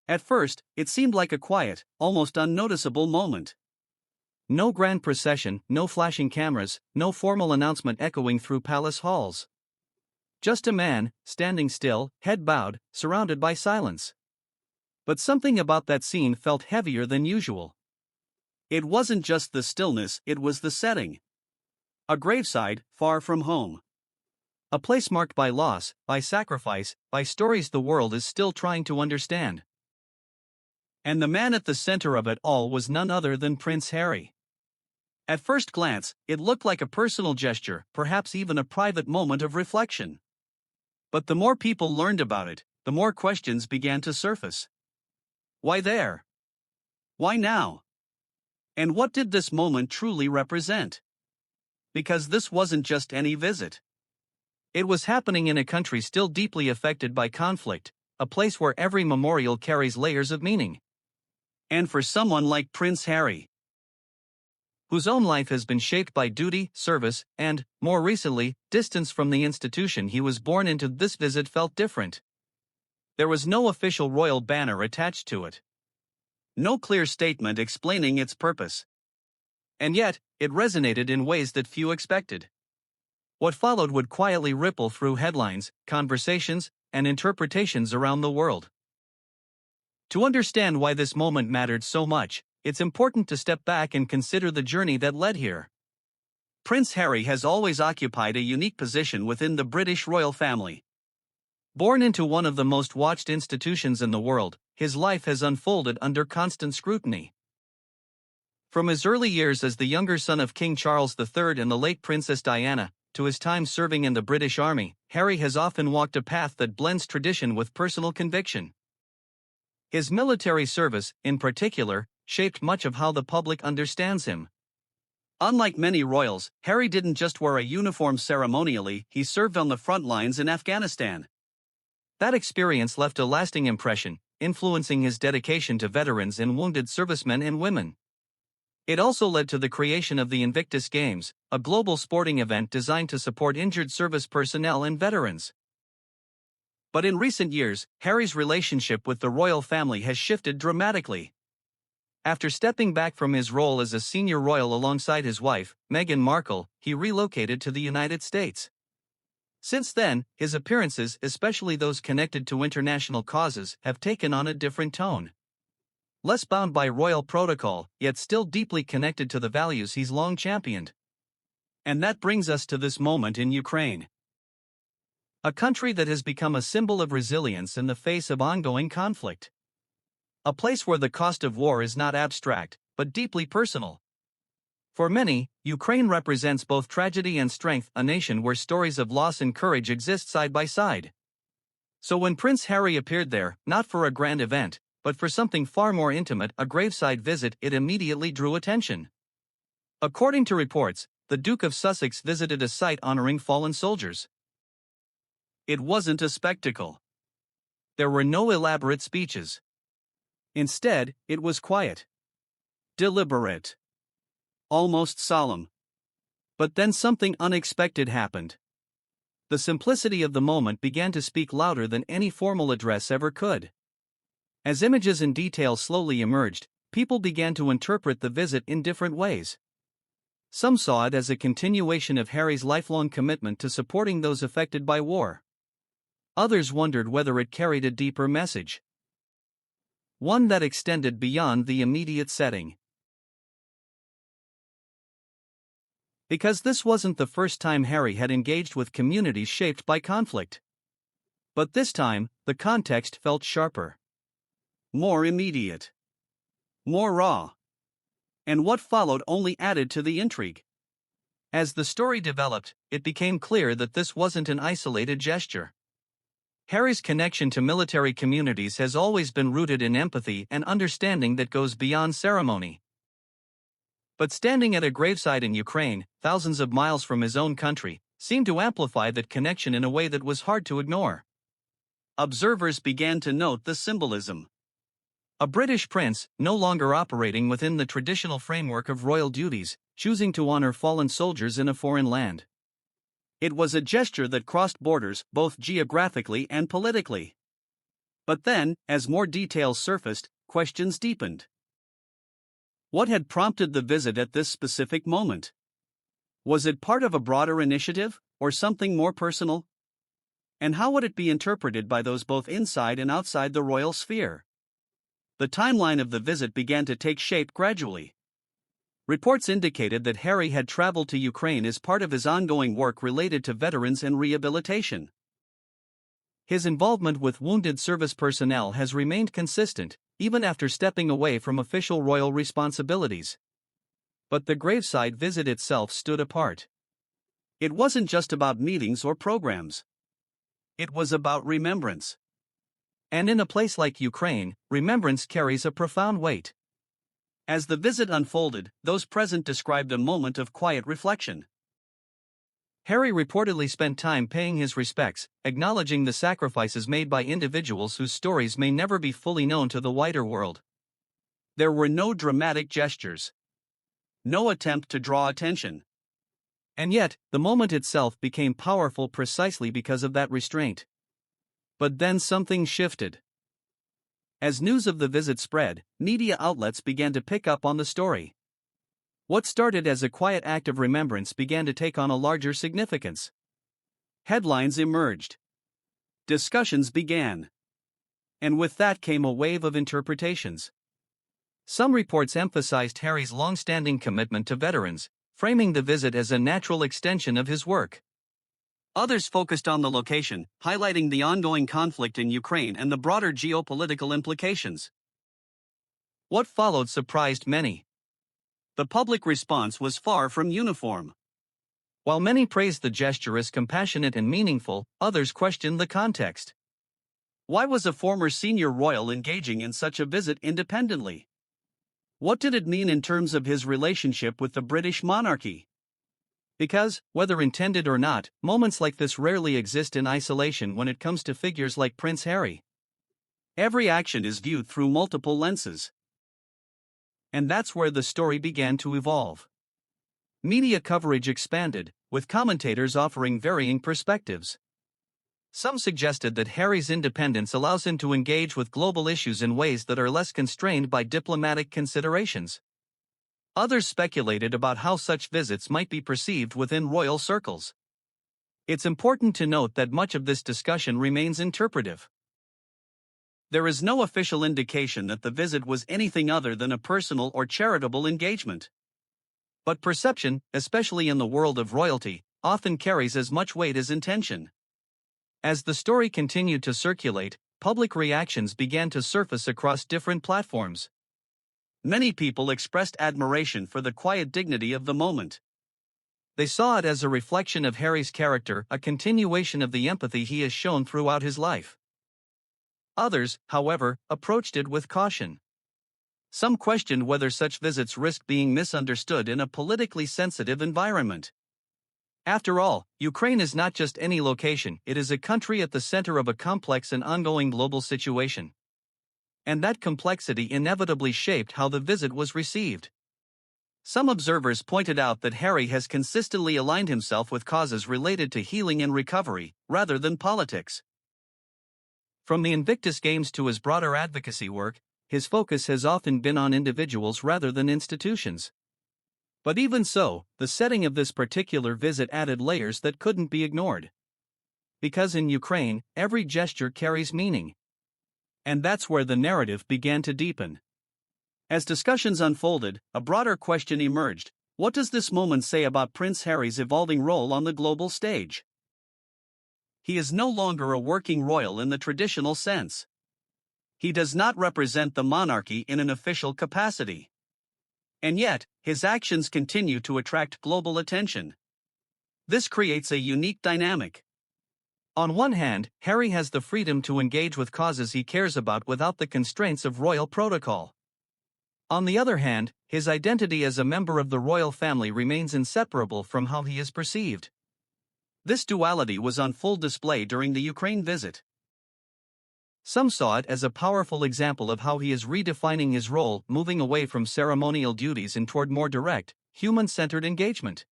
At first, it seemed like a quiet, almost unnoticeable moment. No grand procession, no flashing cameras, no formal announcement echoing through palace halls. Just a man, standing still, head bowed, surrounded by silence. But something about that scene felt heavier than usual. It wasn't just the stillness, it was the setting. A graveside, far from home. A place marked by loss, by sacrifice, by stories the world is still trying to understand. And the man at the center of it all was none other than Prince Harry. At first glance, it looked like a personal gesture, perhaps even a private moment of reflection. But the more people learned about it, the more questions began to surface. Why there? Why now? And what did this moment truly represent? Because this wasn't just any visit. It was happening in a country still deeply affected by conflict, a place where every memorial carries layers of meaning. And for someone like Prince Harry, whose own life has been shaped by duty, service, and, more recently, distance from the institution he was born into, this visit felt different. There was no official royal banner attached to it. No clear statement explaining its purpose. And yet, it resonated in ways that few expected. What followed would quietly ripple through headlines, conversations, and interpretations around the world. To understand why this moment mattered so much, it's important to step back and consider the journey that led here. Prince Harry has always occupied a unique position within the British royal family. Born into one of the most watched institutions in the world, his life has unfolded under constant scrutiny. From his early years as the younger son of King Charles III and the late Princess Diana, to his time serving in the British Army, Harry has often walked a path that blends tradition with personal conviction. His military service, in particular, shaped much of how the public understands him. Unlike many royals, Harry didn't just wear a uniform ceremonially, he served on the front lines in Afghanistan. That experience left a lasting impression, influencing his dedication to veterans and wounded servicemen and women. It also led to the creation of the Invictus Games, a global sporting event designed to support injured service personnel and veterans. But in recent years, Harry's relationship with the royal family has shifted dramatically. After stepping back from his role as a senior royal alongside his wife, Meghan Markle, he relocated to the United States. Since then, his appearances, especially those connected to international causes, have taken on a different tone. Less bound by royal protocol, yet still deeply connected to the values he's long championed. And that brings us to this moment in Ukraine. A country that has become a symbol of resilience in the face of ongoing conflict. A place where the cost of war is not abstract, but deeply personal. For many, Ukraine represents both tragedy and strength, a nation where stories of loss and courage exist side by side. So when Prince Harry appeared there, not for a grand event, but for something far more intimate, a graveside visit, it immediately drew attention. According to reports, the Duke of Sussex visited a site honoring fallen soldiers. It wasn't a spectacle. There were no elaborate speeches. Instead, it was quiet. Deliberate. Almost solemn. But then something unexpected happened. The simplicity of the moment began to speak louder than any formal address ever could. As images and details slowly emerged, people began to interpret the visit in different ways. Some saw it as a continuation of Harry's lifelong commitment to supporting those affected by war. Others wondered whether it carried a deeper message. One that extended beyond the immediate setting. Because this wasn't the first time Harry had engaged with communities shaped by conflict. But this time, the context felt sharper. More immediate. More raw. And what followed only added to the intrigue. As the story developed, it became clear that this wasn't an isolated gesture. Harry's connection to military communities has always been rooted in empathy and understanding that goes beyond ceremony. But standing at a graveside in Ukraine, thousands of miles from his own country, seemed to amplify that connection in a way that was hard to ignore. Observers began to note the symbolism. A British prince, no longer operating within the traditional framework of royal duties, choosing to honor fallen soldiers in a foreign land. It was a gesture that crossed borders, both geographically and politically. But then, as more details surfaced, questions deepened. What had prompted the visit at this specific moment? Was it part of a broader initiative, or something more personal? And how would it be interpreted by those both inside and outside the royal sphere? The timeline of the visit began to take shape gradually. Reports indicated that Harry had traveled to Ukraine as part of his ongoing work related to veterans and rehabilitation. His involvement with wounded service personnel has remained consistent, even after stepping away from official royal responsibilities. But the Graveside visit itself stood apart. It wasn't just about meetings or programs. It was about remembrance. And in a place like Ukraine, remembrance carries a profound weight. As the visit unfolded, those present described a moment of quiet reflection. Harry reportedly spent time paying his respects, acknowledging the sacrifices made by individuals whose stories may never be fully known to the wider world. There were no dramatic gestures. No attempt to draw attention. And yet, the moment itself became powerful precisely because of that restraint. But then something shifted. As news of the visit spread, media outlets began to pick up on the story. What started as a quiet act of remembrance began to take on a larger significance. Headlines emerged. Discussions began. And with that came a wave of interpretations. Some reports emphasized Harry's long-standing commitment to veterans, framing the visit as a natural extension of his work. Others focused on the location, highlighting the ongoing conflict in Ukraine and the broader geopolitical implications. What followed surprised many. The public response was far from uniform. While many praised the gesture as compassionate and meaningful, others questioned the context. Why was a former senior royal engaging in such a visit independently? What did it mean in terms of his relationship with the British monarchy? Because, whether intended or not, moments like this rarely exist in isolation when it comes to figures like Prince Harry. Every action is viewed through multiple lenses. And that's where the story began to evolve. Media coverage expanded, with commentators offering varying perspectives. Some suggested that Harry's independence allows him to engage with global issues in ways that are less constrained by diplomatic considerations. Others speculated about how such visits might be perceived within royal circles. It's important to note that much of this discussion remains interpretive. There is no official indication that the visit was anything other than a personal or charitable engagement. But perception, especially in the world of royalty, often carries as much weight as intention. As the story continued to circulate, public reactions began to surface across different platforms. Many people expressed admiration for the quiet dignity of the moment. They saw it as a reflection of Harry's character, a continuation of the empathy he has shown throughout his life. Others, however, approached it with caution. Some questioned whether such visits risked being misunderstood in a politically sensitive environment. After all, Ukraine is not just any location, it is a country at the center of a complex and ongoing global situation. And that complexity inevitably shaped how the visit was received. Some observers pointed out that Harry has consistently aligned himself with causes related to healing and recovery, rather than politics. From the Invictus Games to his broader advocacy work, his focus has often been on individuals rather than institutions. But even so, the setting of this particular visit added layers that couldn't be ignored. Because in Ukraine, every gesture carries meaning. And that's where the narrative began to deepen. As discussions unfolded, a broader question emerged: what does this moment say about Prince Harry's evolving role on the global stage? He is no longer a working royal in the traditional sense. He does not represent the monarchy in an official capacity. And yet, his actions continue to attract global attention. This creates a unique dynamic. On one hand, Harry has the freedom to engage with causes he cares about without the constraints of royal protocol. On the other hand, his identity as a member of the royal family remains inseparable from how he is perceived. This duality was on full display during the Ukraine visit. Some saw it as a powerful example of how he is redefining his role, moving away from ceremonial duties and toward more direct, human-centered engagement.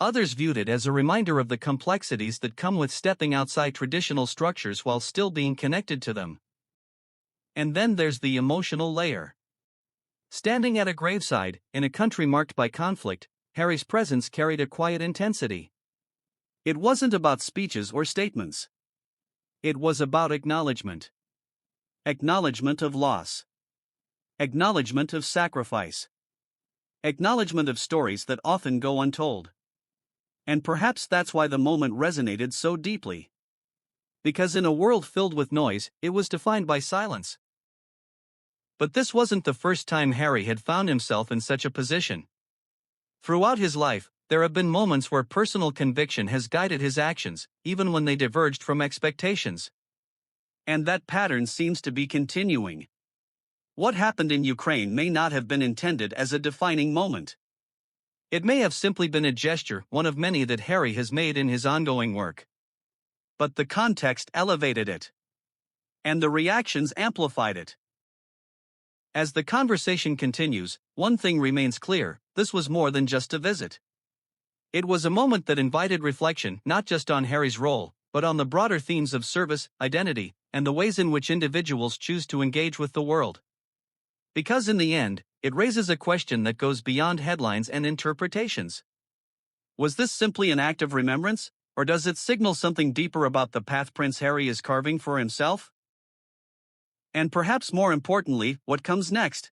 Others viewed it as a reminder of the complexities that come with stepping outside traditional structures while still being connected to them. And then there's the emotional layer. Standing at a graveside, in a country marked by conflict, Harry's presence carried a quiet intensity. It wasn't about speeches or statements. It was about acknowledgement. Acknowledgement of loss. Acknowledgement of sacrifice. Acknowledgement of stories that often go untold. And perhaps that's why the moment resonated so deeply. Because in a world filled with noise, it was defined by silence. But this wasn't the first time Harry had found himself in such a position. Throughout his life, there have been moments where personal conviction has guided his actions, even when they diverged from expectations. And that pattern seems to be continuing. What happened in Ukraine may not have been intended as a defining moment. It may have simply been a gesture, one of many that Harry has made in his ongoing work. But the context elevated it. And the reactions amplified it. As the conversation continues, one thing remains clear: this was more than just a visit. It was a moment that invited reflection, not just on Harry's role, but on the broader themes of service, identity, and the ways in which individuals choose to engage with the world. Because in the end, it raises a question that goes beyond headlines and interpretations. Was this simply an act of remembrance, or does it signal something deeper about the path Prince Harry is carving for himself? And perhaps more importantly, what comes next?